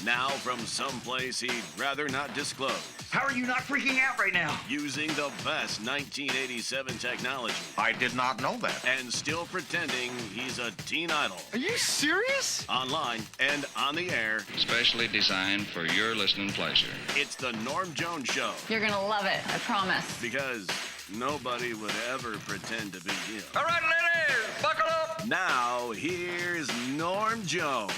Now from someplace he'd rather not disclose. How are you not freaking out right now? Using the best 1987 technology. I did not know that. And still pretending he's a teen idol. Are you serious? Online and on the air. Specially designed for your listening pleasure. It's the Norm Jones Show. You're gonna love it, I promise. Because nobody would ever pretend to be him. All right, ladies, buckle up. Now, here's Norm Jones.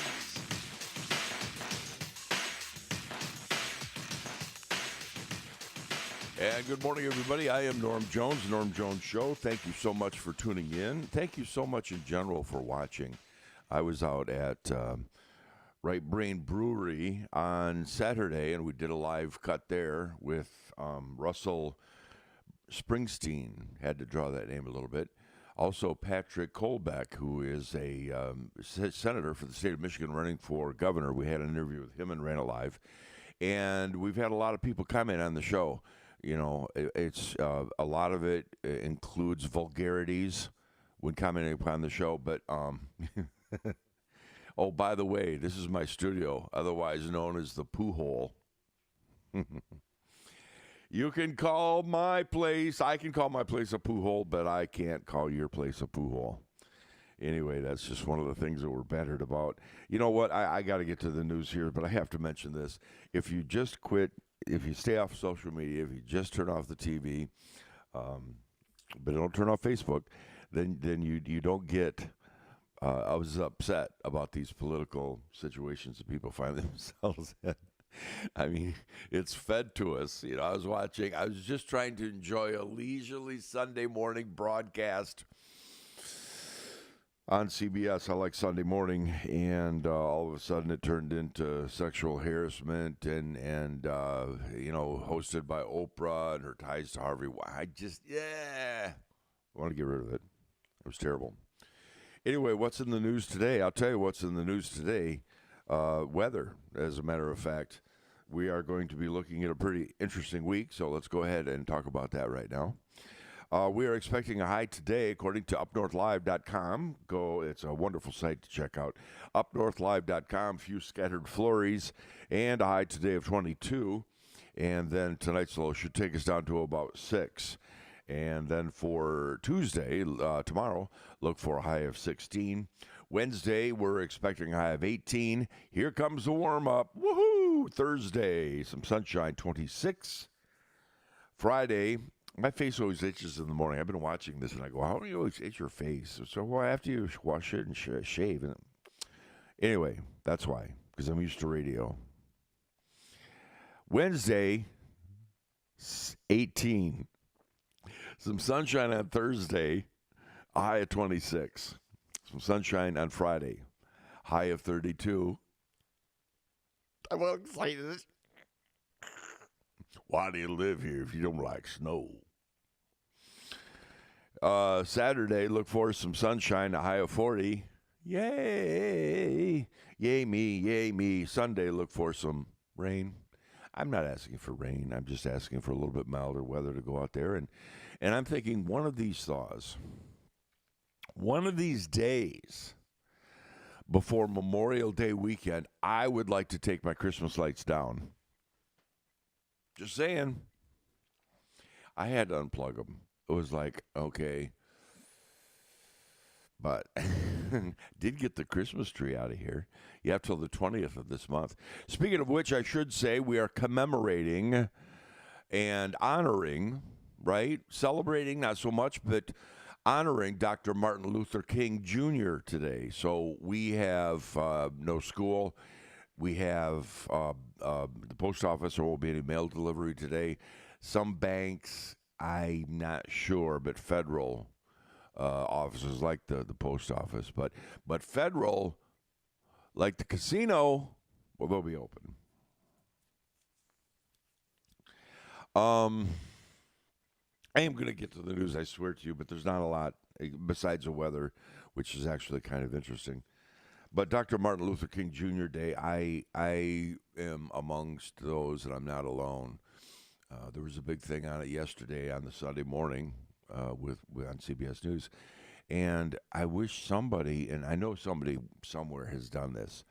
And good morning, everybody. I am Norm Jones, Norm Jones Show. Thank you so much for tuning in. Thank you so much in general for watching. I was out at Right Brain Brewery on Saturday, and we did a live cut there with Russell Springsteen. Had to draw that name a little bit. Also, Patrick Colbeck, who is a senator for the state of Michigan running for governor. We had an interview with him and ran it live. And we've had a lot of people comment on the show. You know, it's a lot of it includes vulgarities when commenting upon the show. But, oh, by the way, this is my studio, otherwise known as the Poo Hole. You can call my place, I can call my place a Poo Hole, but I can't call your place a Poo Hole. Anyway, that's just one of the things that we're bantered about. You know what? I got to get to the news here, but I have to mention this. If you just quit, if you stay off social media, if you just turn off the TV, but don't turn off Facebook, then you don't get. I was upset about these political situations that people find themselves in. I mean, it's fed to us. You know, I was just trying to enjoy a leisurely Sunday morning broadcast on CBS. I like Sunday morning, and all of a sudden it turned into sexual harassment and you know, hosted by Oprah and her ties to Harvey. I want to get rid of it. It was terrible. Anyway, what's in the news today? I'll tell you what's in the news today. Weather, as a matter of fact. We are going to be looking at a pretty interesting week, so let's go ahead and talk about that right now. We are expecting a high today, according to UpNorthLive.com. It's a wonderful site to check out. UpNorthLive.com, few scattered flurries, and a high today of 22. And then tonight's low should take us down to about 6. And then for Tuesday, tomorrow, look for a high of 16. Wednesday, we're expecting a high of 18. Here comes the warm-up. Woohoo! Thursday, some sunshine, 26. Friday, my face always itches in the morning. I've been watching this, and I go, how do you always itch your face? So, well, after you wash it and shave. Anyway, that's why, because I'm used to radio. Wednesday, 18. Some sunshine on Thursday, a high of 26. Some sunshine on Friday, high of 32. I'm all excited. Why do you live here if you don't like snow? Saturday, look for some sunshine, a high of 40. Yay! Yay me, yay me. Sunday, look for some rain. I'm not asking for rain. I'm just asking for a little bit milder weather to go out there. And I'm thinking one of these thaws, one of these days before Memorial Day weekend, I would like to take my Christmas lights down. Just saying. I had to unplug them. It was like, okay. But did get the Christmas tree out of here. You have till the 20th of this month. Speaking of which, I should say we are commemorating and honoring, right? Celebrating, not so much, but honoring Dr. Martin Luther King Jr. today. So we have no school. We have the post office. There won't be any mail delivery today. Some banks, I'm not sure, but federal offices like the post office. But federal, like the casino, well, they'll be open. I am going to get to the news, I swear to you, but there's not a lot besides the weather, which is actually kind of interesting. But Dr. Martin Luther King Jr. Day, I am amongst those, and I'm not alone. There was a big thing on it yesterday on the Sunday morning on CBS News, and I wish somebody, and I know somebody somewhere has done this,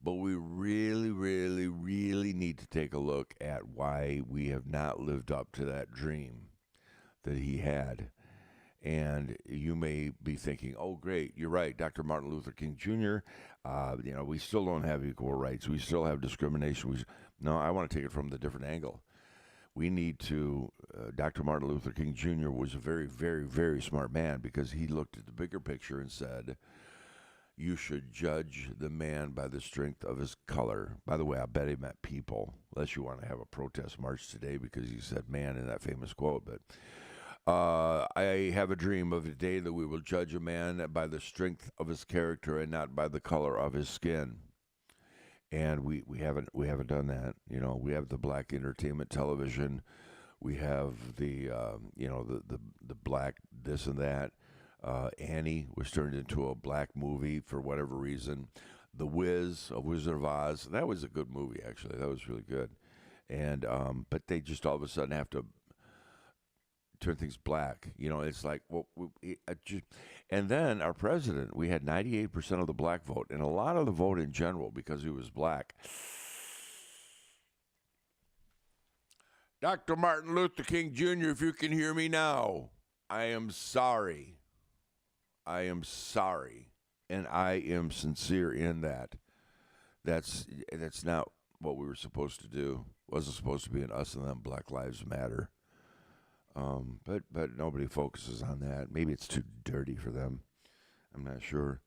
But we really, really, really need to take a look at why we have not lived up to that dream that he had. And you may be thinking, oh, great, you're right, Dr. Martin Luther King Jr., we still don't have equal rights. We still have discrimination. No, I want to take it from the different angle. We need to, Dr. Martin Luther King Jr. was a very, very, very smart man because he looked at the bigger picture and said, you should judge the man by the strength of his color. By the way, I bet he meant people, unless you want to have a protest march today because he said man in that famous quote. But I have a dream of a day that we will judge a man by the strength of his character and not by the color of his skin. And we haven't done that. We have the black entertainment television. We have the black this and that. Annie was turned into a black movie for whatever reason. The Wiz, A Wizard of Oz, that was a good movie actually. That was really good. And but they just all of a sudden have to turn things black. It's like, well, and then our president, we had 98% of the black vote, and a lot of the vote in general because he was black. Dr. Martin Luther King Jr., if you can hear me now, I am sorry. I am sorry, and I am sincere in that. That's not what we were supposed to do. It wasn't supposed to be an us and them, Black Lives Matter. But nobody focuses on that. Maybe it's too dirty for them. I'm not sure.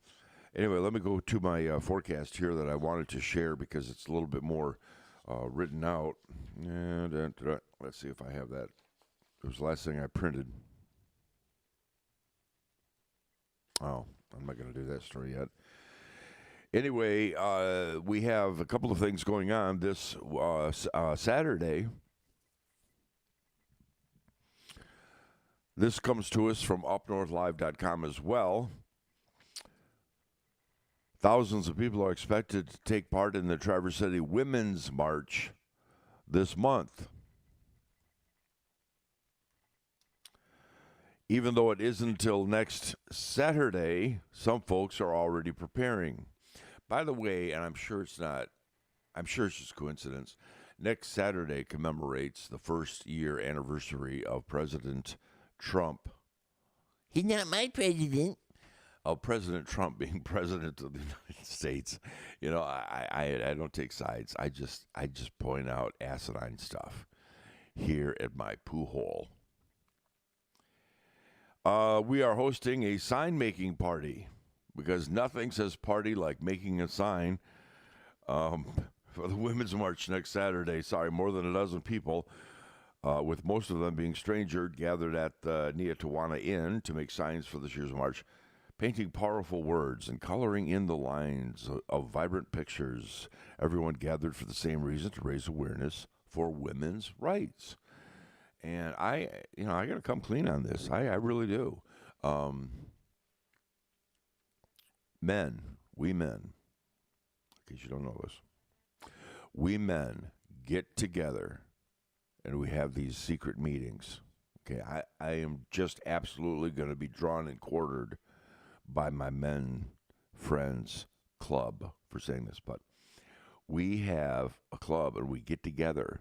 Anyway, let me go to my forecast here that I wanted to share because it's a little bit more written out. And let's see if I have that. It was the last thing I printed. Oh, I'm not going to do that story yet. Anyway, we have a couple of things going on this Saturday. This comes to us from upnorthlive.com as well. Thousands of people are expected to take part in the Traverse City Women's March this month. Even though it isn't until next Saturday, some folks are already preparing. By the way, and I'm sure it's just coincidence, next Saturday commemorates the first year anniversary of President Trump. He's not my president. Of President Trump being president of the United States. I don't take sides. I just point out asinine stuff here at my poo hole. We are hosting a sign-making party because nothing says party like making a sign for the Women's March next Saturday. Sorry, more than a dozen people, with most of them being strangers, gathered at the Niatawana Inn to make signs for this year's march, painting powerful words and coloring in the lines of vibrant pictures. Everyone gathered for the same reason, to raise awareness for women's rights. And I got to come clean on this. I really do. We men, in case you don't know this, we men get together and we have these secret meetings. Okay, I am just absolutely going to be drawn and quartered by my men friends club for saying this, but we have a club and we get together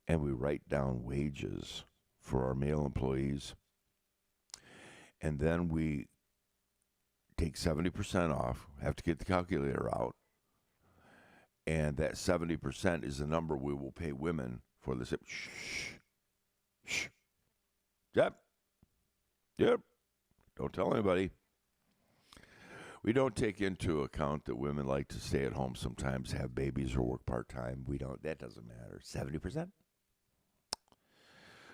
and we write down wages for our male employees, and then we take 70% off, have to get the calculator out, and that 70% is the number we will pay women for this. Shh. Yep. Don't tell anybody. We don't take into account that women like to stay at home sometimes, have babies, or work part-time. That doesn't matter. 70%.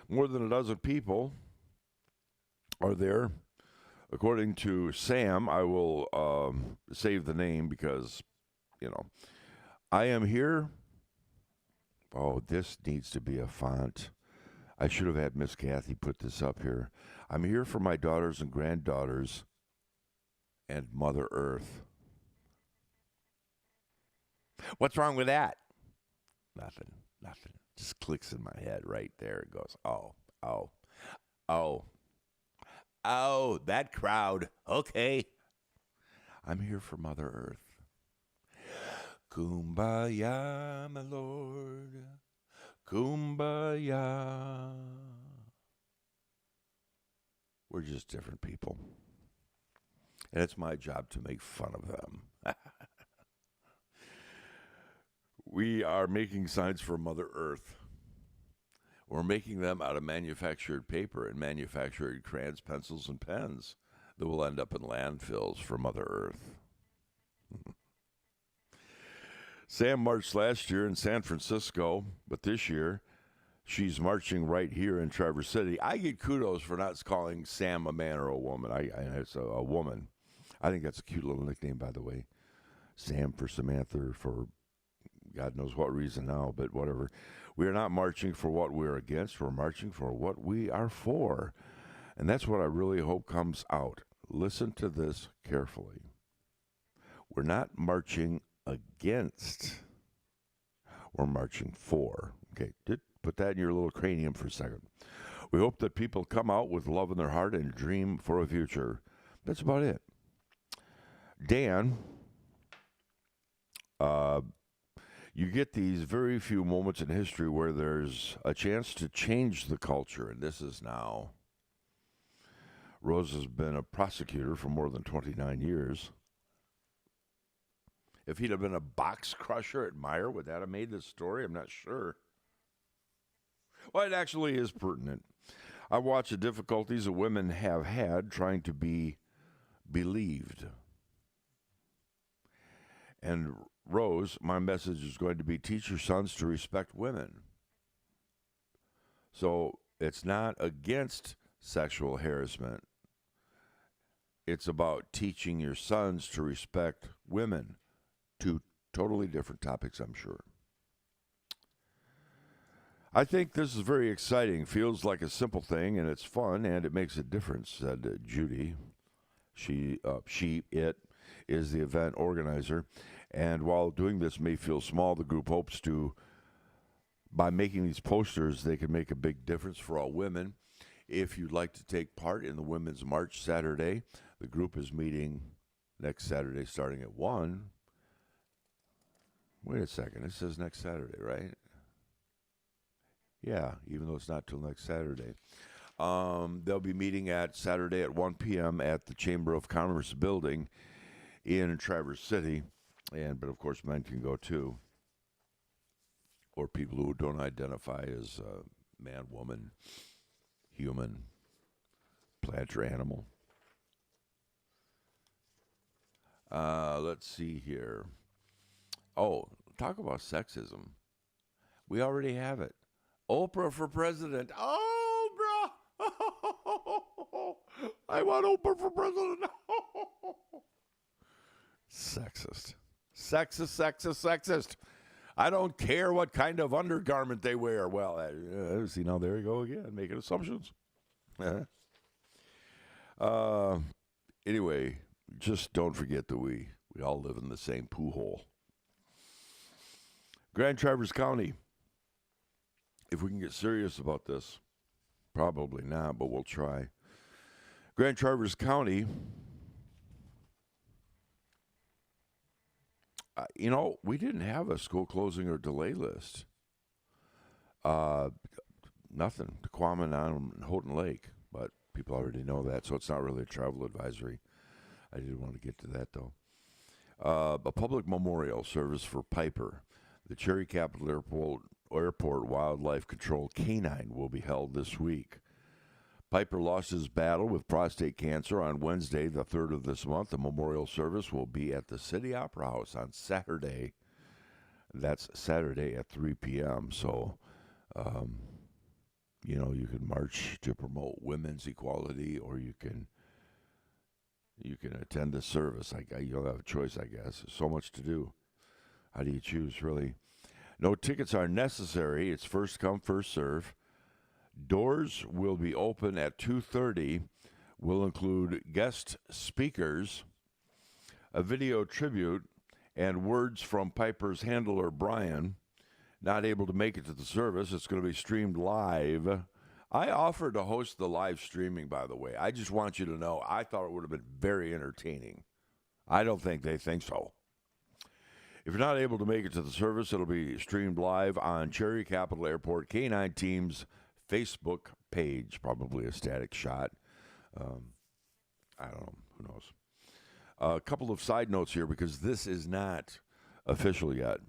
More than a dozen people are there. According to Sam, I will save the name because, I am here. Oh, this needs to be a font. I should have had Miss Kathy put this up here. I'm here for my daughters and granddaughters and Mother Earth. What's wrong with that? Nothing. Just clicks in my head right there. It goes, oh, that crowd. Okay. I'm here for Mother Earth. Kumbaya, my lord. Kumbaya. We're just different people. And it's my job to make fun of them. We are making signs for Mother Earth. We're making them out of manufactured paper and manufactured crayons, pencils, and pens that will end up in landfills for Mother Earth. Sam marched last year in San Francisco, but this year she's marching right here in Traverse City. I get kudos for not calling Sam a man or a woman. It's a woman. I think that's a cute little nickname, by the way. Sam for Samantha for God knows what reason now, but whatever. We are not marching for what we're against. We're marching for what we are for. And that's what I really hope comes out. Listen to this carefully. We're not marching against. We're marching for. Okay, put that in your little cranium for a second. We hope that people come out with love in their heart and dream for a future. That's about it. Dan, you get these very few moments in history where there's a chance to change the culture, and this is now. Rose has been a prosecutor for more than 29 years. If he'd have been a box crusher at Meyer, would that have made this story? I'm not sure. Well, it actually is pertinent. I watch the difficulties that women have had trying to be believed. And Rose, my message is going to be teach your sons to respect women. So it's not against sexual harassment. It's about teaching your sons to respect women. Two totally different topics, I'm sure. I think this is very exciting. Feels like a simple thing, and it's fun, and it makes a difference, said Judy. It is the event organizer. And while doing this may feel small, the group hopes to, by making these posters, they can make a big difference for all women. If you'd like to take part in the Women's March Saturday, the group is meeting next Saturday starting at 1. Wait a second. It says next Saturday, right? Yeah, even though it's not till next Saturday. They'll be meeting at Saturday at 1 p.m. at the Chamber of Commerce building in Traverse City. But of course, men can go too. Or people who don't identify as man, woman, human, plant, or animal. Let's see here. Oh, talk about sexism. We already have it. Oprah for president. Oh, bro. I want Oprah for president. Sexist. Sexist. I don't care what kind of undergarment they wear. Well, see, now there you go again, making assumptions. Anyway, just don't forget that we all live in the same poo hole. Grand Traverse County. If we can get serious about this, probably not, but we'll try. Grand Traverse County, we didn't have a school closing or delay list. Nothing. Tequaman and Houghton Lake, but people already know that, so it's not really a travel advisory. I didn't want to get to that, though. A public memorial service for Piper. The Cherry Capital Airport Wildlife Control Canine will be held this week. Piper lost his battle with prostate cancer on Wednesday, the 3rd of this month. The memorial service will be at the City Opera House on Saturday. That's Saturday at 3 p.m. So, you can march to promote women's equality, or you can attend the service. You'll have a choice, I guess. There's so much to do. How do you choose, really? No tickets are necessary. It's first come, first serve. Doors will be open at 2:30. Will include guest speakers, a video tribute, and words from Piper's handler, Brian. Not able to make it to the service. It's going to be streamed live. I offered to host the live streaming, by the way. I just want you to know I thought it would have been very entertaining. I don't think they think so. If you're not able to make it to the service, it'll be streamed live on Cherry Capital Airport K9 Team's Facebook page. Probably a static shot. I don't know. Who knows? A couple of side notes here because this is not official yet.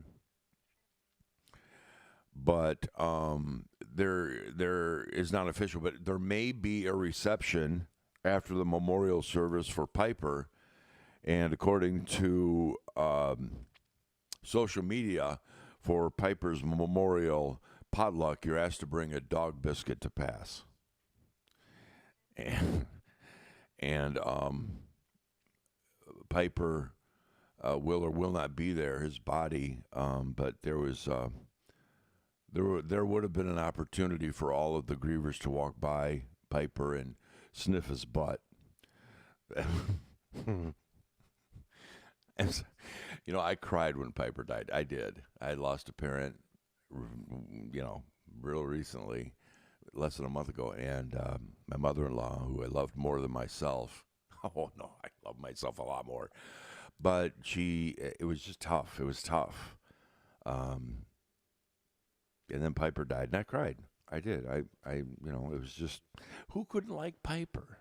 But there is not official, but there may be a reception after the memorial service for Piper. And according to social media for Piper's memorial potluck, you're asked to bring a dog biscuit to pass. And Piper will or will not be there, his body, but there was there would have been an opportunity for all of the grievers to walk by Piper and sniff his butt. And, you know, I cried when Piper died. I did. I lost a parent, you know, real recently, less than a month ago, and my mother-in-law, who I loved more than myself. Oh, no, I love myself a lot more. But it was just tough. It was tough. And then Piper died, and I cried. I did. You know, it was just, who couldn't like Piper?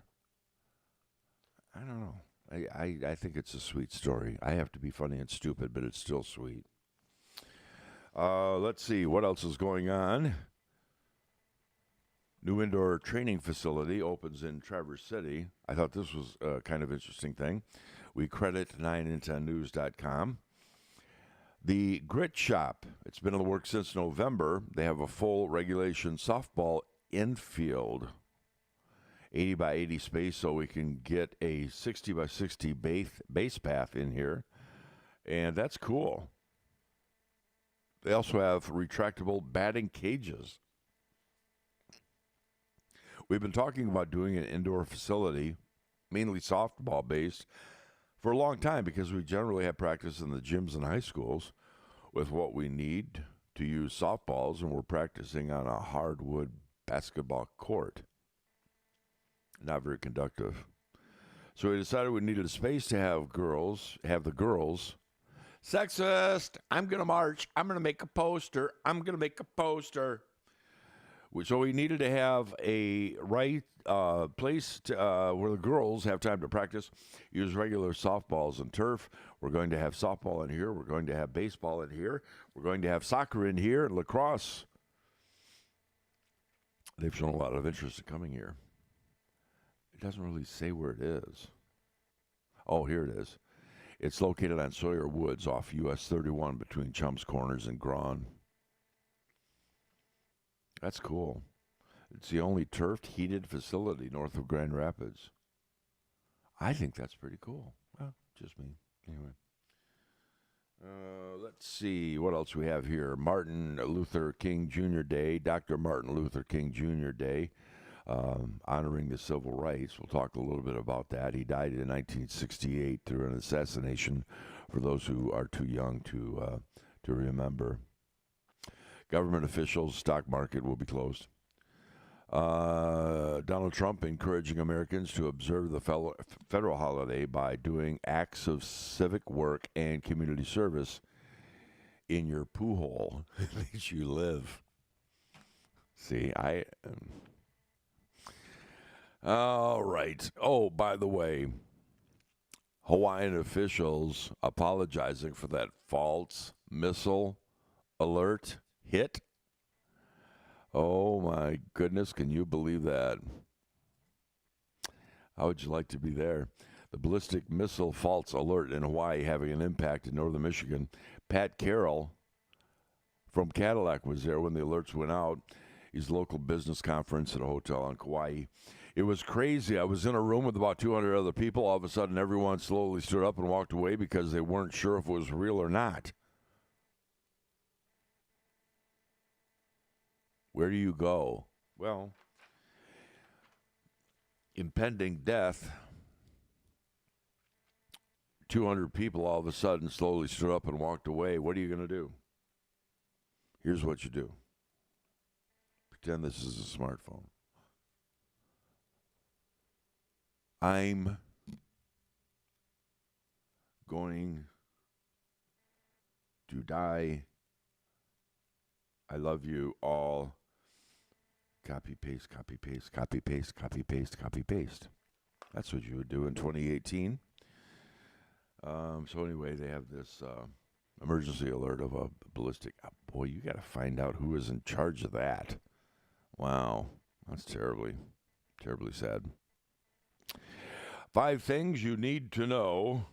I don't know. I think it's a sweet story. I have to be funny and stupid, but it's still sweet. Let's see. What else is going on? New indoor training facility opens in Traverse City. I thought this was a kind of interesting thing. We credit 9in10news.com. The Grit Shop, it's been in the works since November. They have a full regulation softball infield, 80 by 80 space, so we can get a 60 by 60 base path in here. And that's cool. They also have retractable batting cages. We've been talking about doing an indoor facility, mainly softball based, for a long time because we generally have practice in the gyms and high schools with what we need to use softballs, and we're practicing on a hardwood basketball court. Not very conductive. So we decided we needed a space to have the girls. Sexist! I'm going to march. I'm going to make a poster. So we needed to have a place where the girls have time to practice, use regular softballs and turf. We're going to have softball in here. We're going to have baseball in here. We're going to have soccer in here and lacrosse. They've shown a lot of interest in coming here. It doesn't really say where it is. Oh, here it is. It's located on Sawyer Woods off US 31 between Chums Corners and Grawn. That's cool. It's the only turfed, heated facility north of Grand Rapids. I think that's pretty cool. Well, just me. Anyway. Let's see what else we have here. Martin Luther King Jr. Day, Dr. Martin Luther King Jr. Day, honoring the civil rights. We'll talk a little bit about that. He died in 1968 through an assassination, for those who are too young to remember. Government officials, stock market will be closed. Donald Trump encouraging Americans to observe the federal holiday by doing acts of civic work and community service in your poo hole that you live. See, all right. Oh, by the way, Hawaiian officials apologizing for that false missile alert hit. Oh my goodness, can you believe that? How would you like to be there? The ballistic missile false alert in Hawaii having an impact in northern Michigan. Pat Carroll from Cadillac was there when the alerts went out. He's local business conference at a hotel on Kauai. It was crazy. I was in a room with about 200 other people. All of a sudden, everyone slowly stood up and walked away because they weren't sure if it was real or not. Where do you go? Well, impending death. 200 people all of a sudden slowly stood up and walked away. What are you going to do? Here's what you do. Pretend this is a smartphone. I'm going to die. I love you all. Copy, paste, copy, paste, copy, paste, copy, paste, copy, paste. That's what you would do in 2018. So anyway, they have this emergency alert of a ballistic. Oh, boy, you got to find out who is in charge of that. Wow, that's terribly sad. 5 things you need to know.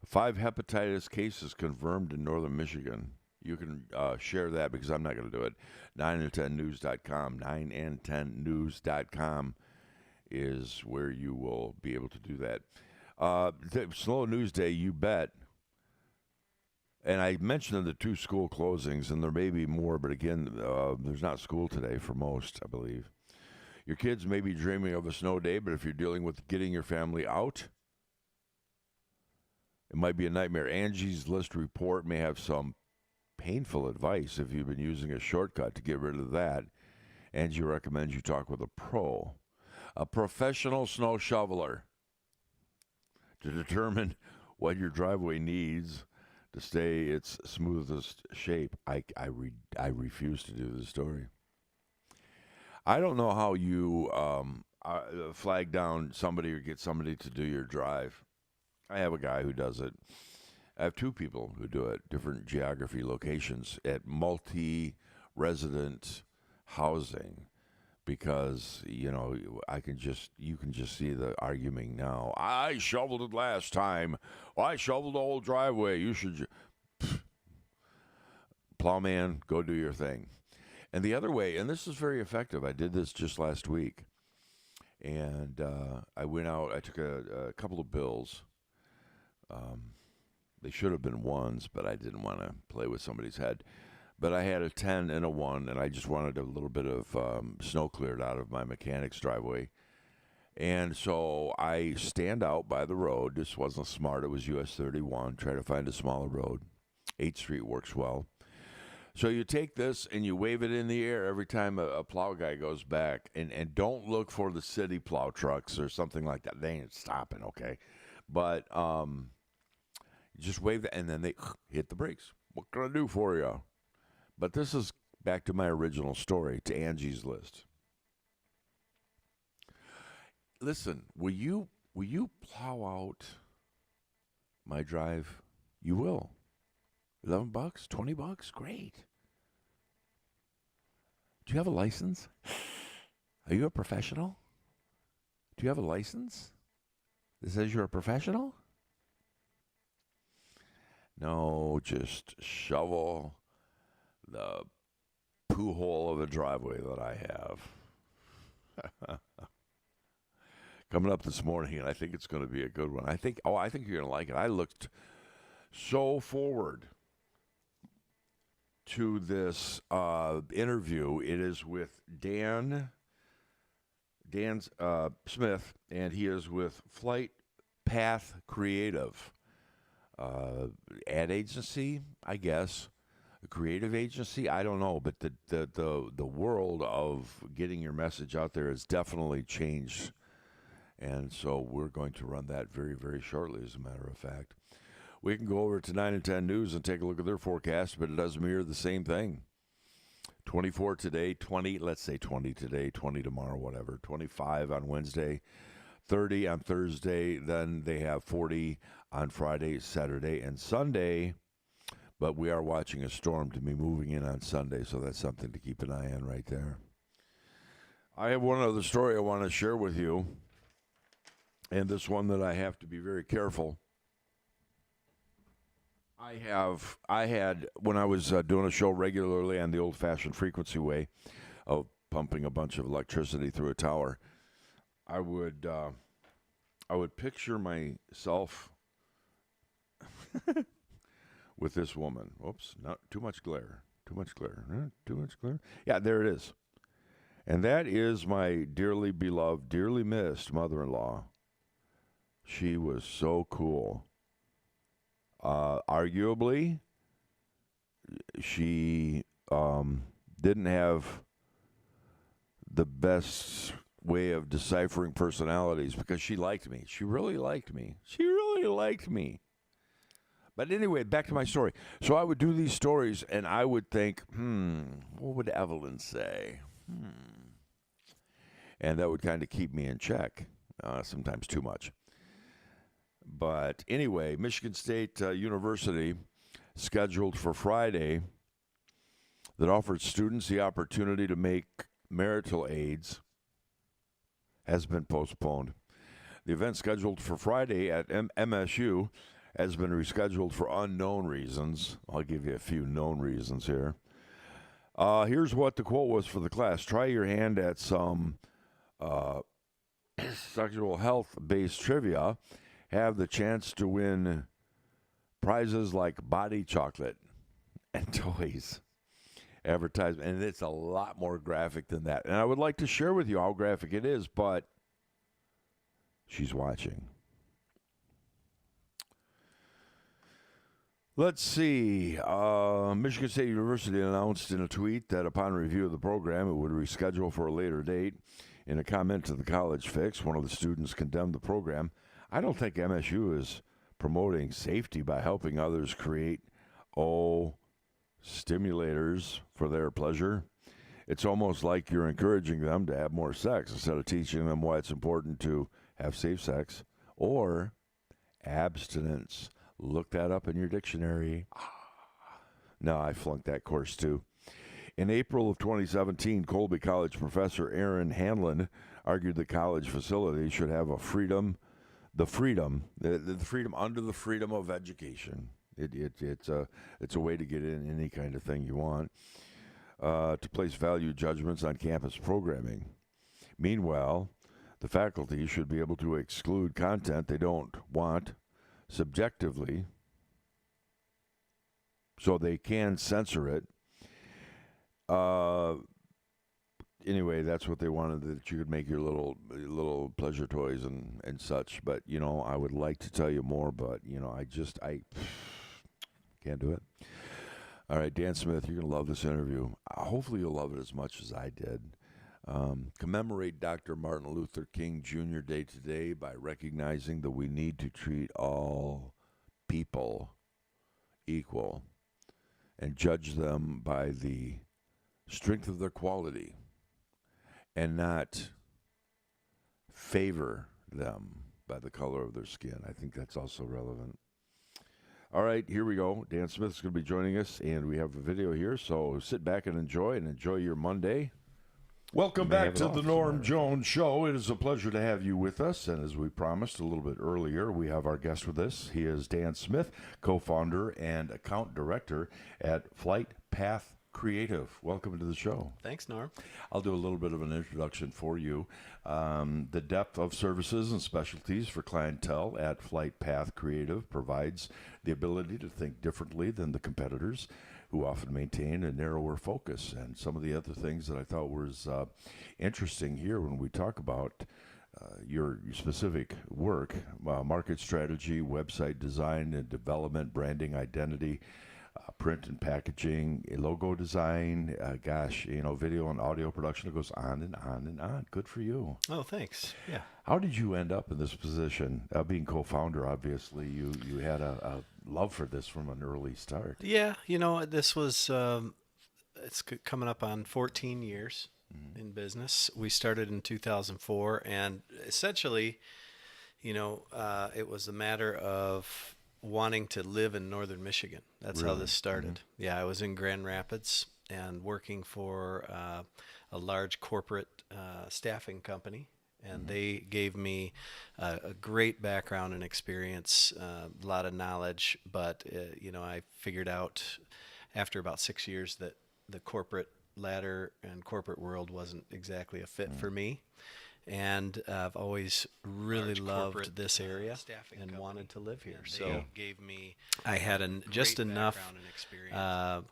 Five hepatitis cases confirmed in northern Michigan. You can share that because I'm not going to do it. 9and10news.com. 9and10news.com is where you will be able to do that. Slow news day, you bet. And I mentioned the 2 school closings, and there may be more, but again, there's not school today for most, I believe. Your kids may be dreaming of a snow day, but if you're dealing with getting your family out, it might be a nightmare. Angie's List report may have some painful advice if you've been using a shortcut to get rid of that. Angie recommends you talk with a professional snow shoveler, to determine what your driveway needs to stay its smoothest shape. I refuse to do this story. I don't know how you flag down somebody or get somebody to do your drive. I have a guy who does it. I have 2 people who do it, different geography locations at multi-resident housing, because, you can just see the arguing now. I shoveled it last time. I shoveled the whole driveway. You should. Plowman, go do your thing. And the other way, and this is very effective. I did this just last week, and I went out. I took a couple of bills. They should have been 1s, but I didn't want to play with somebody's head. But I had a 10 and a 1, and I just wanted a little bit of snow cleared out of my mechanic's driveway. And so I stand out by the road. This wasn't smart. It was US 31. Try to find a smaller road. 8th Street works well. So you take this and you wave it in the air every time a plow guy goes back. And don't look for the city plow trucks or something like that. They ain't stopping, okay? But just wave that, and then they hit the brakes. What can I do for you? But this is back to my original story, to Angie's List. Listen, will you plow out my drive? You will. $11, $20, great. Do you have a license? Are you a professional? Do you have a license that says you're a professional? No, just shovel the poo hole of a driveway that I have. Coming up this morning, and I think it's going to be a good one. I think you're going to like it. I looked so forward to this interview. It is with Dan Smith, and he is with Flight Path Creative. Ad agency, I guess, a creative agency. I don't know, but the world of getting your message out there has definitely changed, and so we're going to run that very, very shortly. As a matter of fact, we can go over to 9 and 10 News and take a look at their forecast, but it does mirror the same thing. 24 today, 20. Let's say 20 today, 20 tomorrow, whatever. 25 on Wednesday. 30 on Thursday, then they have 40 on Friday, Saturday, and Sunday. But we are watching a storm to be moving in on Sunday, so that's something to keep an eye on right there. I have one other story I want to share with you, and this one that I have to be very careful. I had, when I was doing a show regularly on the old-fashioned frequency way of pumping a bunch of electricity through a tower, I would picture myself with this woman. Oops, not too much glare. Too much glare. Too much glare. Yeah, there it is. And that is my dearly beloved, dearly missed mother-in-law. She was so cool. Arguably, she didn't have the best way of deciphering personalities because she liked me. She really liked me. She really liked me. But anyway, back to my story. So I would do these stories, and I would think, what would Evelyn say? And that would kind of keep me in check, sometimes too much. But anyway, Michigan State University scheduled for Friday that offered students the opportunity to make marital aids has been postponed. The event scheduled for Friday at MSU has been rescheduled for unknown reasons. I'll give you a few known reasons here. Here's what the quote was for the class. Try your hand at some sexual health-based trivia. Have the chance to win prizes like body chocolate and toys. Advertisement. And it's a lot more graphic than that. And I would like to share with you how graphic it is, but she's watching. Let's see. Michigan State University announced in a tweet that upon review of the program, it would reschedule for a later date. In a comment to the College Fix, one of the students condemned the program. I don't think MSU is promoting safety by helping others create, stimulators for their pleasure. It's almost like you're encouraging them to have more sex instead of teaching them why it's important to have safe sex or abstinence. Look that up in your dictionary. No, I flunked that course too. In April of 2017, Colby College professor Aaron Hanlon argued the college facility should have the freedom under the freedom of education. It's a way to get in any kind of thing you want, to place value judgments on campus programming. Meanwhile, the faculty should be able to exclude content they don't want subjectively, so they can censor it. Anyway, that's what they wanted, that you could make your little pleasure toys and such. But, I would like to tell you more, but, I can't do it. All right, Dan Smith, you're going to love this interview. Hopefully you'll love it as much as I did. Commemorate Dr. Martin Luther King Jr. Day today by recognizing that we need to treat all people equal and judge them by the strength of their quality and not favor them by the color of their skin. I think that's also relevant. All right, here we go. Dan Smith is going to be joining us, and we have a video here, so sit back and enjoy your Monday. Welcome back to the Norm Jones Show. It is a pleasure to have you with us, and as we promised a little bit earlier, we have our guest with us. He is Dan Smith, co-founder and account director at Flight Path Creative. Welcome to the show. Thanks, Norm. I'll do a little bit of an introduction for you. The depth of services and specialties for clientele at Flight Path Creative provides the ability to think differently than the competitors, who often maintain a narrower focus. And some of the other things that I thought was interesting here when we talk about your specific work, market strategy, website design and development, branding, identity, print and packaging, logo design, video and audio production. It goes on and on and on. Good for you. Oh, thanks. Yeah. How did you end up in this position? Being co-founder, obviously, you had a love for this from an early start. Yeah, this was, it's coming up on 14 years in business. We started in 2004, and essentially, it was a matter of wanting to live in northern Michigan. That's how this started. Mm-hmm. Yeah, I was in Grand Rapids and working for a large corporate staffing company. And they gave me a great background and experience, a lot of knowledge. But, I figured out after about 6 years that the corporate ladder and corporate world wasn't exactly a fit for me. And I've always really loved this area and wanted to live here. So I had just enough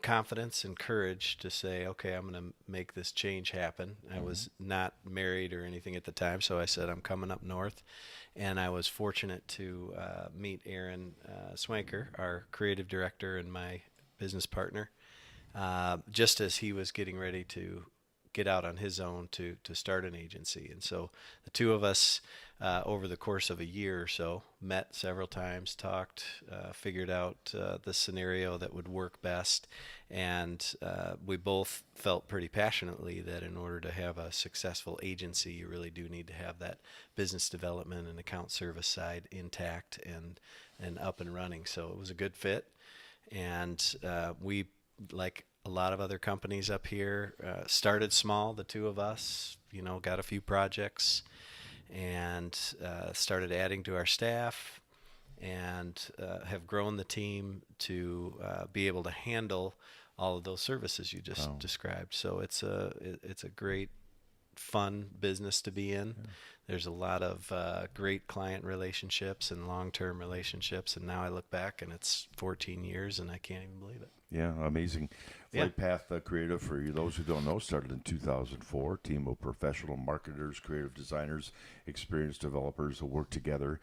confidence and courage to say, okay, I'm going to make this change happen. I was not married or anything at the time, so I said, I'm coming up north. And I was fortunate to meet Aaron Swanker, our creative director and my business partner, just as he was getting ready to get out on his own to start an agency. And so the two of us, over the course of a year or so, met several times, talked, figured out the scenario that would work best. And we both felt pretty passionately that in order to have a successful agency, you really do need to have that business development and account service side intact and up and running. So it was a good fit. And we, like a lot of other companies up here, started small, the two of us, got a few projects and started adding to our staff and have grown the team to be able to handle all of those services you just described. So it's a great, fun business to be in. Yeah. There's a lot of great client relationships and long-term relationships. And now I look back and it's 14 years and I can't even believe it. Yeah, amazing. Flight Path Creative, for you, those who don't know, started in 2004. Team of professional marketers, creative designers, experienced developers who work together.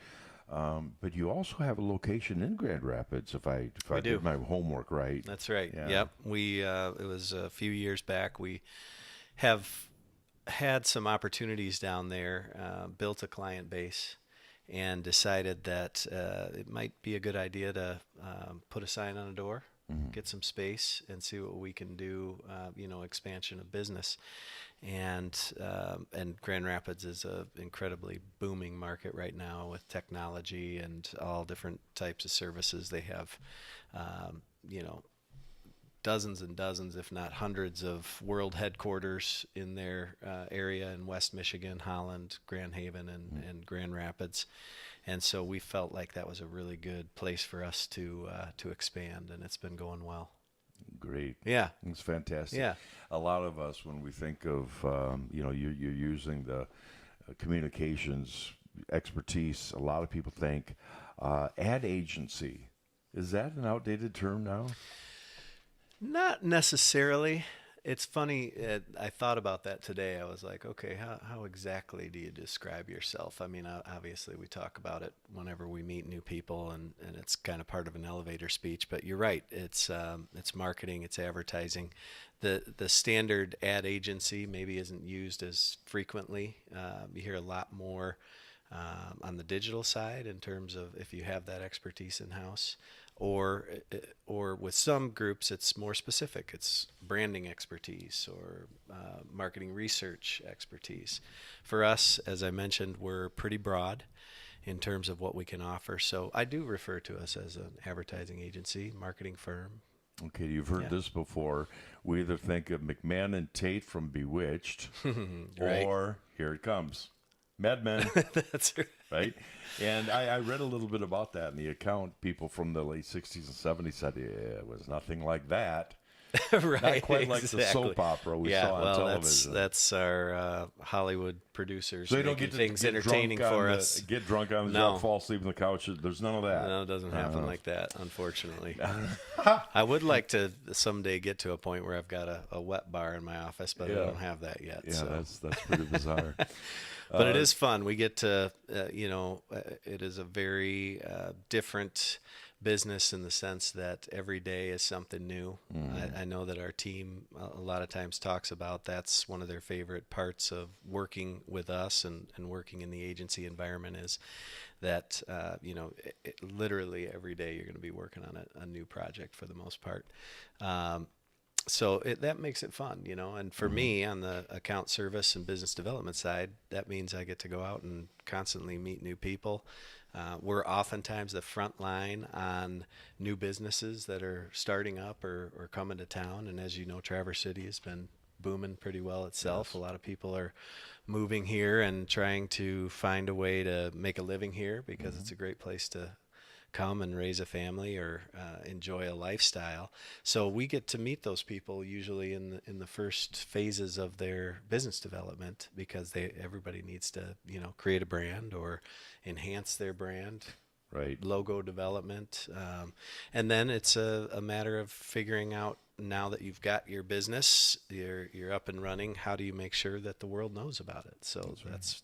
But you also have a location in Grand Rapids, if I did my homework right. That's right. Yeah. Yep. We it was a few years back. We have had some opportunities down there, built a client base, and decided that it might be a good idea to put a sign on a door, get some space, and see what we can do. Expansion of business, and Grand Rapids is a incredibly booming market right now with technology and all different types of services. They have, dozens and dozens, if not hundreds, of world headquarters in their area in West Michigan, Holland, Grand Haven, and Grand Rapids. And so we felt like that was a really good place for us to expand, and it's been going well. Great. Yeah. It's fantastic. Yeah. A lot of us, when we think of, you're using the communications expertise, a lot of people think ad agency. Is that an outdated term now? Not necessarily. It's funny. I thought about that today. I was like, okay, how exactly do you describe yourself? I mean, obviously we talk about it whenever we meet new people, and it's kind of part of an elevator speech. But you're right. It's marketing. It's advertising. The standard ad agency maybe isn't used as frequently. You hear a lot more on the digital side in terms of if you have that expertise in house. Or with some groups, it's more specific. It's branding expertise or marketing research expertise. For us, as I mentioned, we're pretty broad in terms of what we can offer. So I do refer to us as an advertising agency, marketing firm. Okay, you've heard this before. We either think of McMahon and Tate from Bewitched, Right. Or here it comes, Mad Men. That's right. Right? And I read a little bit about that in the account. People from the late 60s and 70s said, it was nothing like that. Right. Not quite like exactly. the soap opera we saw on television. That's our Hollywood producers So you don't making get to things get entertaining drunk for on us. Get drunk on the No. job, fall asleep on the couch. There's none of that. No, it doesn't happen like that, unfortunately. I would like to someday get to a point where I've got a wet bar in my office, but I don't have that yet. Yeah, so. that's pretty bizarre. But it is fun. We get to, it is a very different business in the sense that every day is something new. I know that our team a lot of times talks about that's one of their favorite parts of working with us and working in the agency environment is that, literally every day you're going to be working on a new project for the most part. So that makes it fun, and for me on the account service and business development side, that means I get to go out and constantly meet new people. We're oftentimes the front line on new businesses that are starting up or coming to town. And as you know, Traverse City has been booming pretty well itself. Yes. A lot of people are moving here and trying to find a way to make a living here because it's a great place to come and raise a family or enjoy a lifestyle. So we get to meet those people usually in the first phases of their business development because everybody needs to create a brand or enhance their brand. Right. Logo development, and then it's a matter of figuring out now that you've got your business, you're up and running. How do you make sure that the world knows about it? So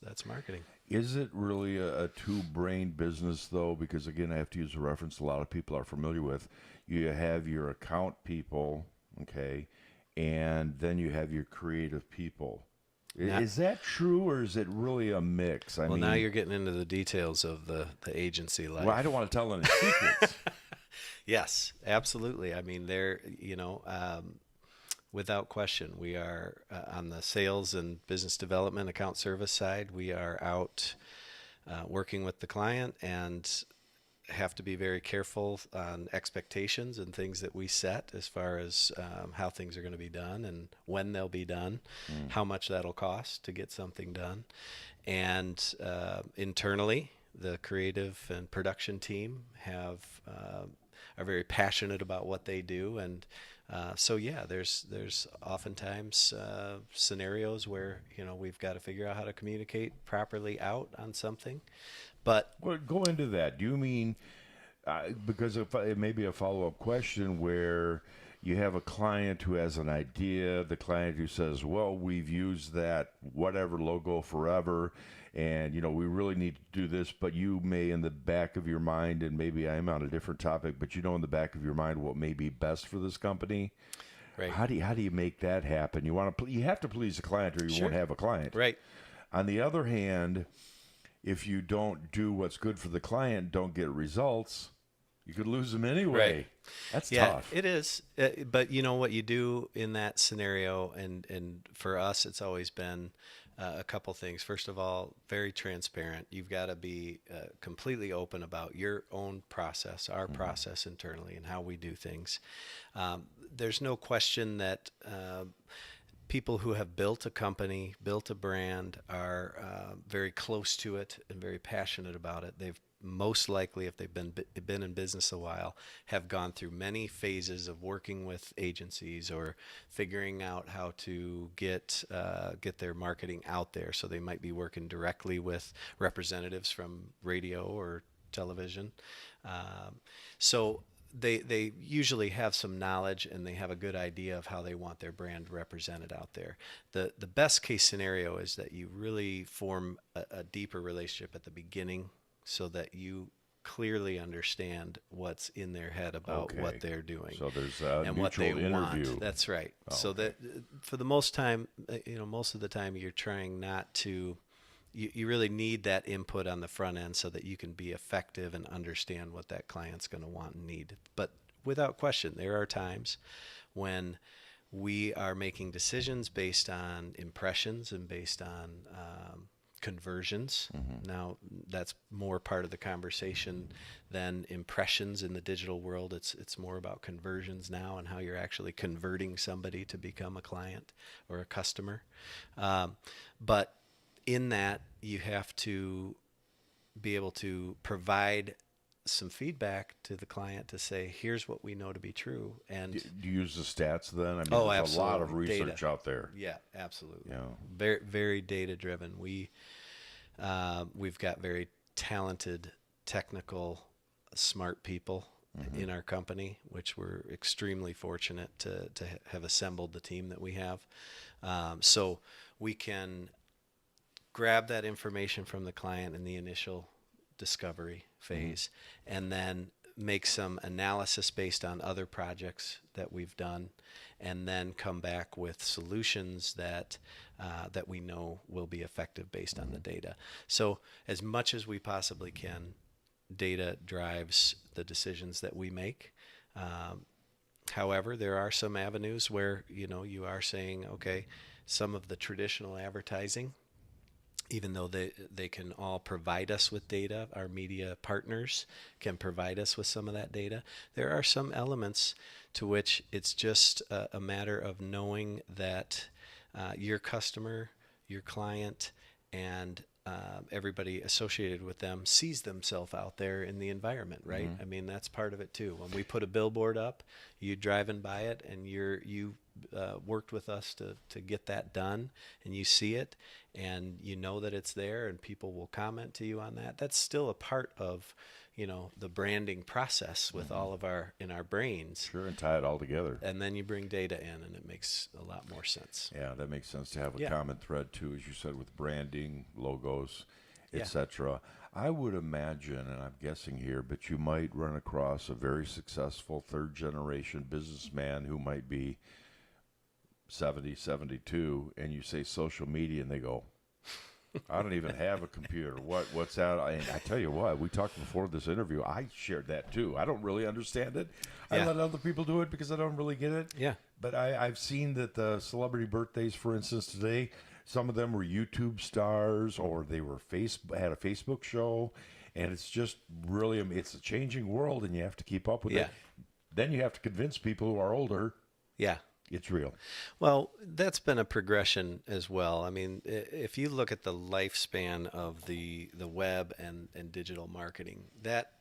that's marketing. Is it really a two-brain business, though? Because, again, I have to use a reference a lot of people are familiar with. You have your account people, okay, and then you have your creative people. Now- Is that true, or is it really a mix? I Well, mean, now you're getting into the details of the agency life. well, I don't want to tell any secrets. Yes, absolutely. I mean, without question, we are on the sales and business development account service side. We are out working with the client and have to be very careful on expectations and things that we set as far as how things are going to be done and when they'll be done, how much that'll cost to get something done. And internally, the creative and production team are very passionate about what they do, and so yeah, there's oftentimes scenarios where we've got to figure out how to communicate properly out on something, but Well, go into that. Do you mean because it may be a follow-up question where you have a client who has an idea, the client who says, well, we've used that whatever logo forever, and we really need to do this, but you may in the back of your mind, and maybe I'm on a different topic, but in the back of your mind what may be best for this company. Right. How do you make that happen? You have to please the client, or you Sure. won't have a client. right. On the other hand, if you don't do what's good for the client, don't get results, you could lose them anyway. Right. That's Yeah, tough. it is. But what you do in that scenario, and for us, it's always been a couple things. First of all, very transparent. You've got to be completely open about your own process, our process internally, and how we do things. There's no question that people who have built a company, built a brand, are very close to it and very passionate about it. They've most likely, if they've been in business a while, have gone through many phases of working with agencies or figuring out how to get their marketing out there. So they might be working directly with representatives from radio or television. So they usually have some knowledge, and they have a good idea of how they want their brand represented out there. The best case scenario is that you really form a deeper relationship at the beginning, so that you clearly understand what's in their head about what they're doing. So there's a and what mutual they interview. want. That's right. Oh, so okay. that for the most time, most of the time, you're trying not to. You really need that input on the front end so that you can be effective and understand what that client's going to want and need. But without question, there are times when we are making decisions based on impressions and based on conversions. Now, that's more part of the conversation than impressions in the digital world. It's more about conversions now and how you're actually converting somebody to become a client or a customer. But in that, you have to be able to provide some feedback to the client to say, here's what we know to be true. And Do you use the stats then? I mean, Oh, there's a lot of absolutely. research Data. out there. yeah, absolutely. Yeah. Very, very data driven. We've got very talented, technical, smart people in our company, which we're extremely fortunate to have assembled the team that we have. So we can grab that information from the client in the initial discovery phase, and then make some analysis based on other projects that we've done, and then come back with solutions that we know will be effective based on the data. So as much as we possibly can, data drives the decisions that we make. However, there are some avenues where you are saying, okay, some of the traditional advertising, even though they can all provide us with data, our media partners can provide us with some of that data, there are some elements to which it's just a matter of knowing that your customer, your client, and everybody associated with them sees themselves out there in the environment, right? I mean, that's part of it too. When we put a billboard up, you driving by it, and you worked with us to get that done, and you see it, and you know that it's there, and people will comment to you on that. That's still a part of the branding process with all of our brains. Sure, and tie it all together. And then you bring data in, and it makes a lot more sense. Yeah, that makes sense to have a Yeah. common thread too, as you said, with branding, logos, Yeah. etc. I would imagine, and I'm guessing here, but you might run across a very successful third-generation businessman who might be 70, 72, and you say social media, and they go, I don't even have a computer. What's that? And I tell you what, we talked before this interview. I shared that too. I don't really understand it. I Yeah. let other people do it because I don't really get it. Yeah. But I've seen that the celebrity birthdays, for instance, today, some of them were YouTube stars or they were had a Facebook show, and it's just really, it's a changing world, and you have to keep up with Yeah. it. Then you have to convince people who are older Yeah. it's real. Well, that's been a progression as well. I mean, if you look at the lifespan of the web and digital marketing, that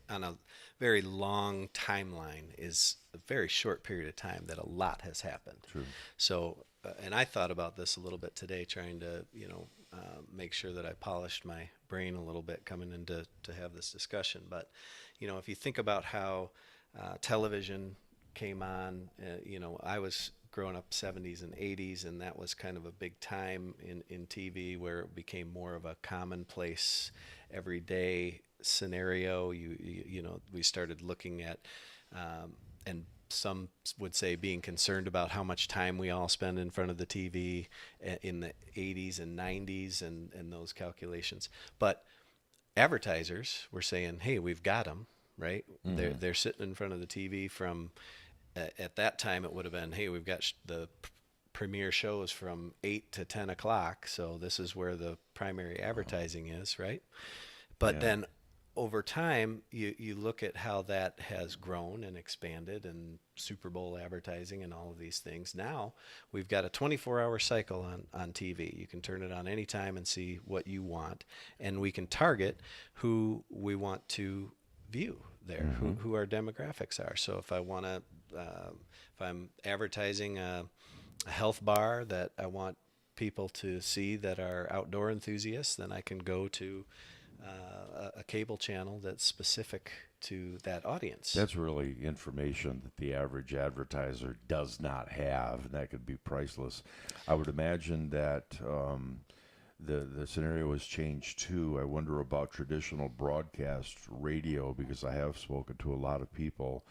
on a very long timeline is a very short period of time that a lot has happened. True. So, and I thought about this a little bit today, trying to, make sure that I polished my brain a little bit coming into to have this discussion. But, if you think about how television came on, I was growing up 70s and 80s, and that was kind of a big time in TV where it became more of a commonplace everyday scenario. We started looking at, and some would say being concerned about how much time we all spend in front of the TV in the 80s and 90s and those calculations. But advertisers were saying, hey, we've got them, right? Mm-hmm. They're sitting in front of the TV from, at that time it would have been, hey, we've got the premiere shows from 8 to 10 o'clock. So this is where the primary advertising is, right? But then over time, you look at how that has grown and expanded, and Super Bowl advertising and all of these things. Now we've got a 24-hour cycle on TV. You can turn it on anytime and see what you want, and we can target who we want to view there, mm-hmm. who our demographics are. So if I want to, if I'm advertising a health bar that I want people to see that are outdoor enthusiasts, then I can go to a cable channel that's specific to that audience. That's really information that the average advertiser does not have, and that could be priceless. I would imagine that the scenario has changed too. I wonder about traditional broadcast radio, because I have spoken to a lot of people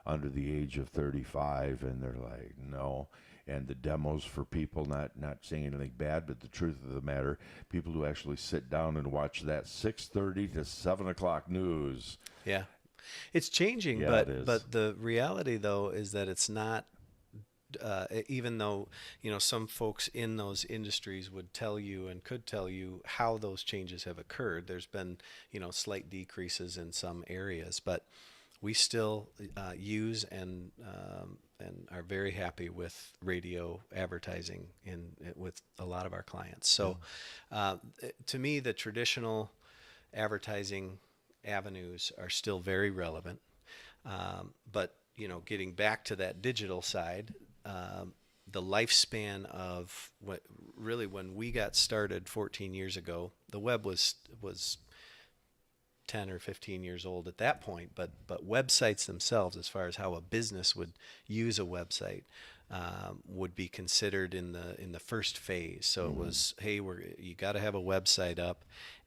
under the age of 35, and they're like, no. And the demos for people, not saying anything bad, but the truth of the matter, people who actually sit down and watch that 6:30 to 7 o'clock news. Yeah, it's changing, Yeah, but it is. But the reality though is that it's not. Even though some folks in those industries would tell you and could tell you how those changes have occurred, there's been slight decreases in some areas, but we still use and are very happy with radio advertising with a lot of our clients. So to me, the traditional advertising avenues are still very relevant. But getting back to that digital side, the lifespan of when we got started 14 years ago, the web was 10 or 15 years old at that point, but websites themselves, as far as how a business would use a website, would be considered in the first phase. So mm-hmm. It was, hey, you got to have a website up,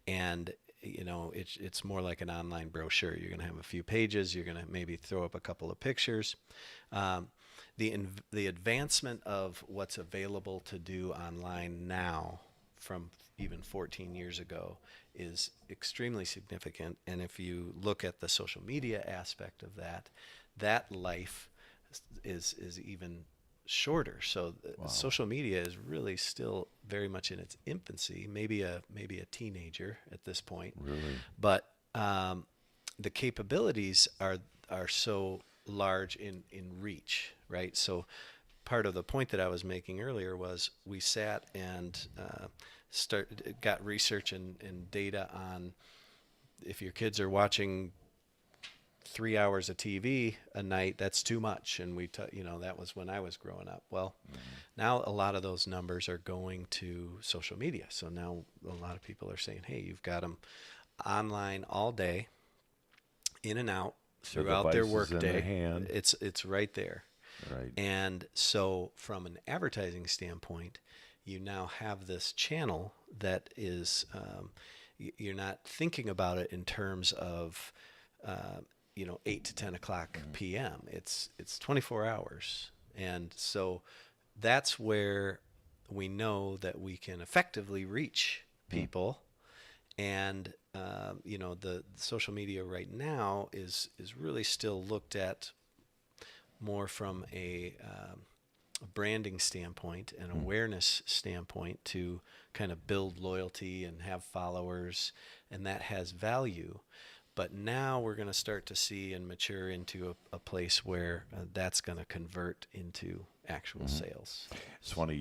and it's more like an online brochure. You're going to have a few pages. You're going to maybe throw up a couple of pictures. The advancement of what's available to do online now from even 14 years ago is extremely significant. And if you look at the social media aspect of that life is even shorter. So social media is really still very much in its infancy, maybe a teenager at this point. Really? But the capabilities are so large in reach, right? So part of the point that I was making earlier was we sat and got research and data on if your kids are watching 3 hours of TV a night, that's too much. And that was when I was growing up. Well, mm-hmm. Now a lot of those numbers are going to social media. So now a lot of people are saying, hey, you've got them online all day, in and out throughout their workday. It's right there. Right. And so from an advertising standpoint, you now have this channel that is, you're not thinking about it in terms of, 8 to 10 o'clock p.m. It's 24 hours. And so that's where we know that we can effectively reach people. And the social media right now is really still looked at more from a branding standpoint and awareness standpoint to kind of build loyalty and have followers, and that has value. But now we're going to start to see and mature into a place where that's going to convert into actual sales. It's funny,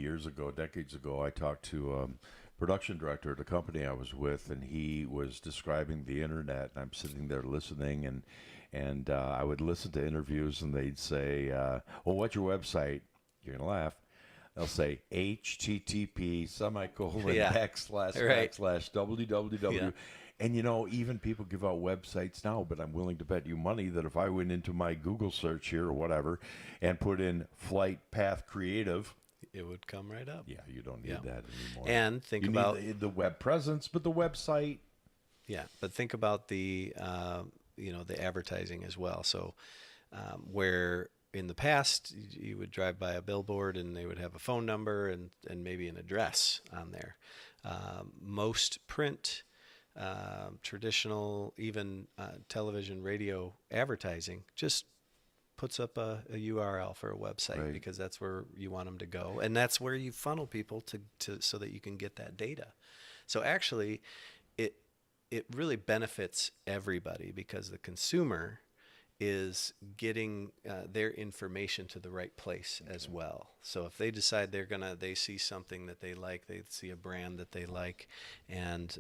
decades ago, I talked to production director at a company I was with, and he was describing the internet, and I'm sitting there listening, and I would listen to interviews, and they'd say, well, what's your website? You're going to laugh. They'll say HTTP semicolon Yeah. backslash www. Yeah. And, even people give out websites now, but I'm willing to bet you money that if I went into my Google search here or whatever and put in Flight Path Creative, It would come right up. yeah, you don't need that anymore. And think you about need the web presence, but the website. Yeah, but think about the the advertising as well. So where in the past you would drive by a billboard and they would have a phone number and maybe an address on there. Most print, traditional, even television, radio advertising just puts up a URL for a website, Right. because that's where you want them to go, and that's where you funnel people to so that you can get that data. So actually, it really benefits everybody, because the consumer is getting their information to the right place as well. So if they decide they see something that they like, they see a brand that they like, and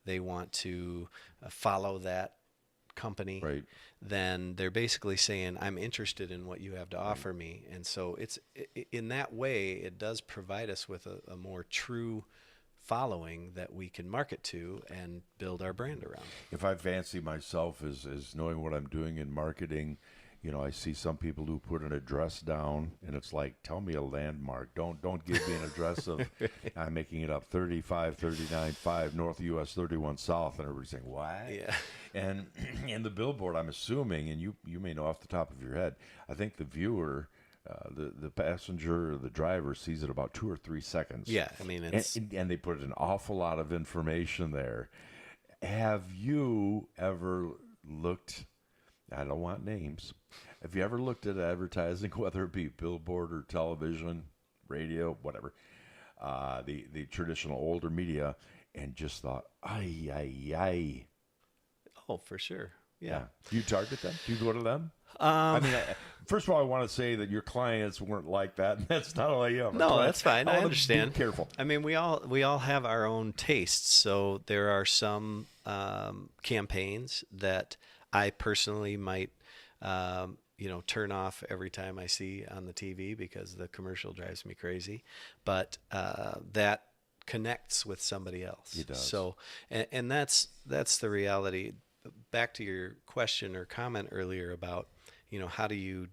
they want to follow that company, Right. then they're basically saying, I'm interested in what you have to offer me. And so in that way, it does provide us with a more true following that we can market to and build our brand around. If I fancy myself as knowing what I'm doing in marketing, I see some people who put an address down, and it's like, tell me a landmark. Don't give me an address of, I'm making it up, 3539.5 North US 31 South, and everybody's saying, what? Yeah. And in the billboard, I'm assuming, and you may know off the top of your head, I think the viewer, the passenger or the driver sees it about 2 or 3 seconds. Yeah, I mean, it's And they put an awful lot of information there. Have you ever looked, I don't want names, have you ever looked at advertising, whether it be billboard or television, radio, whatever, the traditional older media, and just thought, ay. oh, for sure. Yeah. Do you target them? Do you go to them? I mean, first of all, I want to say that your clients weren't like that. And that's not all I am. No, that's fine. I understand. Be careful. I mean, we all have our own tastes. So there are some campaigns that I personally might turn off every time I see on the TV, because the commercial drives me crazy. But that connects with somebody else. It does. So and that's the reality. Back to your question or comment earlier about, how do you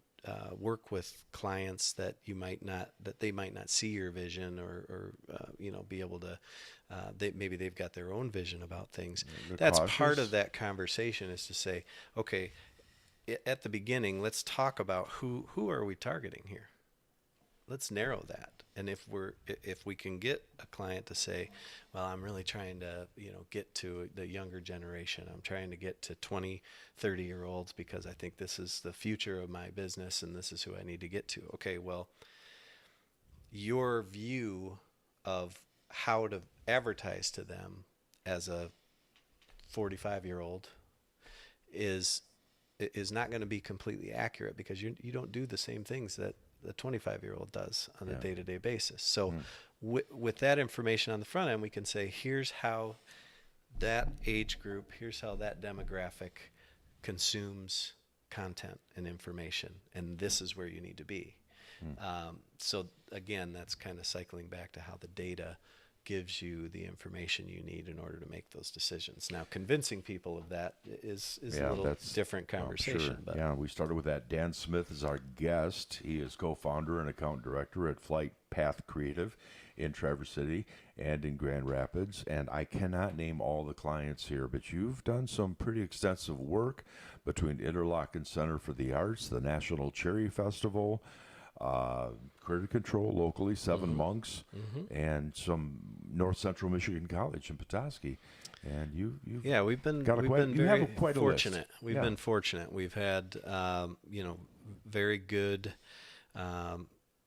work with clients that they might not see your vision or be able to, maybe they've got their own vision about things. That's cautious. part of that conversation, is to say, okay, at the beginning, let's talk about who are we targeting here? Let's narrow that. And if we can get a client to say, well, I'm really trying to, get to the younger generation. I'm trying to get to 20, 30-year-olds because I think this is the future of my business and this is who I need to get to. Okay, well, your view of how to advertise to them as a 45-year-old is not going to be completely accurate, because you don't do the same things that the 25-year-old does on a day-to-day basis. So with that information on the front end, we can say, here's how that age group, here's how that demographic consumes content and information, and this is where you need to be. So again, that's kind of cycling back to how the data gives you the information you need in order to make those decisions. Now, convincing people of that is a little different conversation. Sure. But yeah, we started with that. Dan Smith is our guest. He is co-founder and account director at Flight Path Creative in Traverse City and in Grand Rapids. And I cannot name all the clients here, but you've done some pretty extensive work between Interlochen Center for the Arts, the National Cherry Festival, Critter Control locally, 7 Monks, and some North Central Michigan College in Petoskey. And you've we've been got we've been you very have quite a fortunate. list. We've Yeah. been fortunate. We've had very good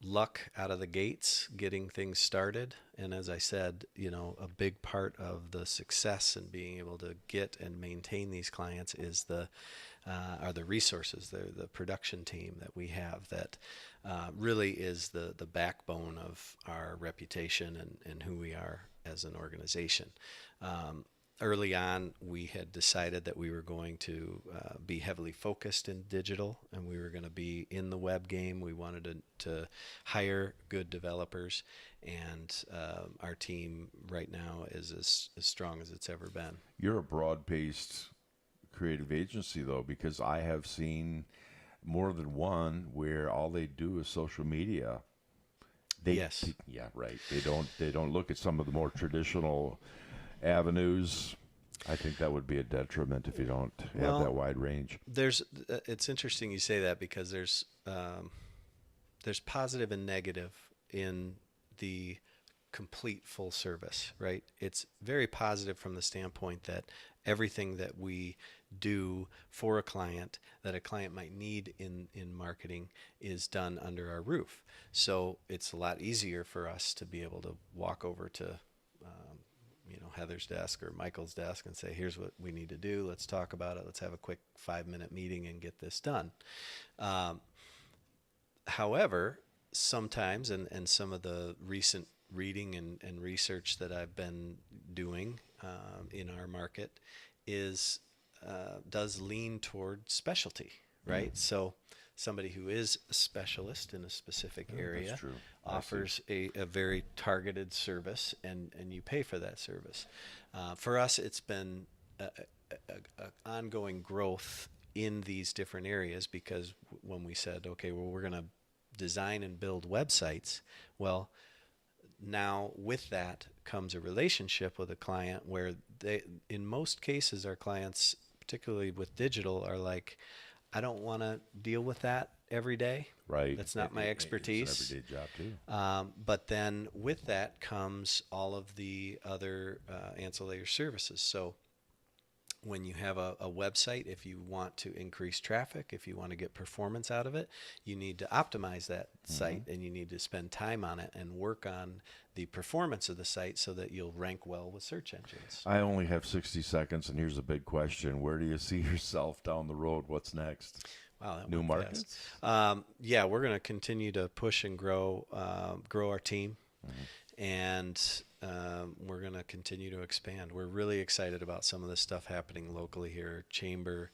luck out of the gates getting things started. And as I said, a big part of the success in being able to get and maintain these clients is are the resources, the production team that we have that really is the backbone of our reputation and who we are as an organization. Early on, we had decided that we were going to be heavily focused in digital, and we were going to be in the web game. We wanted to hire good developers, and our team right now is as strong as it's ever been. You're a broad-based creative agency, though, because I have seen more than one where all they do is social media. Yes. Yeah, right. They don't look at some of the more traditional avenues. I think that would be a detriment if you don't have that wide range. It's interesting you say that because there's positive and negative in the complete full service, right? It's very positive from the standpoint that everything that we do for a client that a client might need in marketing is done under our roof. So it's a lot easier for us to be able to walk over to Heather's desk or Michael's desk and say, here's what we need to do. Let's talk about it. Let's have a quick 5-minute meeting and get this done. However, sometimes, and some of the recent reading and research that I've been doing in our market does lean toward specialty, right? So somebody who is a specialist in a specific area offers a very targeted service, and you pay for that service. For us, it's been a ongoing growth in these different areas because when we said, okay, well, we're going to design and build websites, well, now with that comes a relationship with a client where in most cases, our clients, particularly with digital, are like, I don't want to deal with that every day. Right. That's not my expertise. It's an everyday job too. But then with that comes all of the other ancillary services. So when you have a website, if you want to increase traffic, if you want to get performance out of it, you need to optimize that site and you need to spend time on it and work on the performance of the site so that you'll rank well with search engines. I only have 60 seconds, and here's a big question. Where do you see yourself down the road? What's next? Wow, that New went markets? fast. Yeah, we're going to continue to push and grow our team, and we're going to continue to expand. We're really excited about some of the stuff happening locally here. Chamber,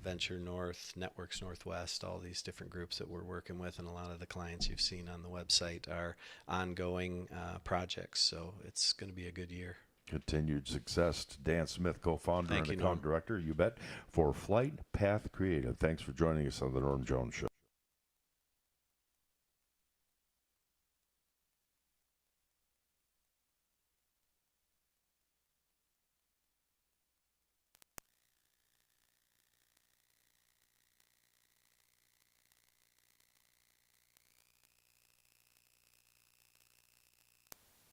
Venture North, Networks Northwest, all these different groups that we're working with, and a lot of the clients you've seen on the website are ongoing projects. So it's going to be a good year. Continued success to Dan Smith, co-founder Thank and you, account director, you bet, for Flight Path Creative. Thanks for joining us on the Norm Jones Show.